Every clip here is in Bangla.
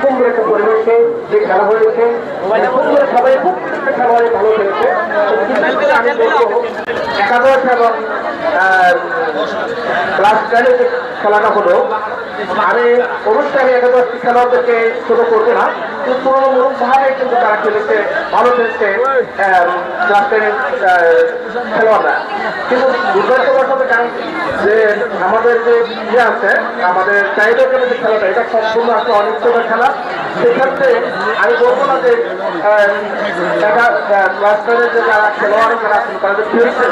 সুন্দর একটা পরিবেশে যে খেলা হয়েছে সুন্দর সবাই খুব খেলোয়াড়ে ভালো খেলেছে। আমি বলবো একাদশ এবং ক্লাস 10 যে খেলাটা হলো, আমি অবশ্যই আমি একাদশ খেলোয়াড়দেরকে ছোট করবো না, কিন্তু তুলনামূলকভাবে কিন্তু তারা খেলেছে, ভালো খেলছে ক্লাস 10 খেলোয়াড়রা। কিন্তু দুর্ভাগ্যবশত কারণ যে আমাদের যে ইয়ে আছে, আমাদের চাহিদা যে খেলাটা, এটা সম্পূর্ণ একটা অনিশ্চয়তার খেলা। সেক্ষেত্রে আমি বলবো না যে ক্লাস 10 যে যারা খেলোয়াড় যারা আছেন তাদের খেলছে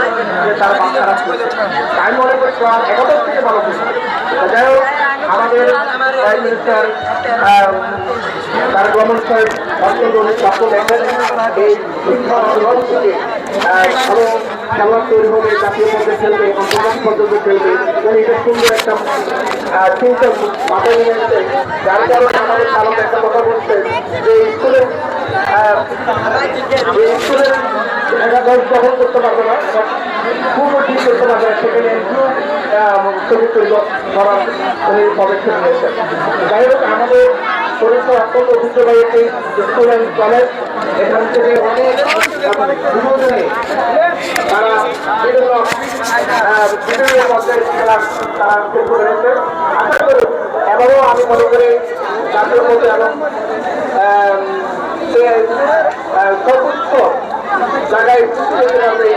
যে তারা খারাপ করছে, আমি মনে করি ক্লাস একাদশ থেকে ভালো করছে। যাই হোক, আমাদের প্রাইম মিনিস্টার তারেক রহমান সাহেব অত্যন্ত অনেক স্বপ্ন দেখেন এই শিক্ষা আন্দোলন থেকে ভালো খেলোয়াড় তৈরি হবে, জাতীয় পর্যায়ে খেলবে, আন্তর্জাতিক পর্যায়ে খেলবে। উনি এটা সুন্দর একটা চিন্তা মাথায় নিয়ে এসছে, যার কারণে আমাদের চালক একটা কথা বলছে যে স্কুলের একাদশ দখল করতে পারবে না, পূর্ব ঠিক করতে পারবে না, সেখানে ছবি তৈরি করার উনি পদক্ষেপ নিয়েছেন। যাই হোক, আমাদের পরীক্ষা অত্যন্ত ঐতিহ্যবাহী একটি স্টুডেন্ট কলেজ, এখান থেকে অনেক যুবজনে তারা বিভিন্ন পর্যায়ে খেলা তারা করতে পেরেছে।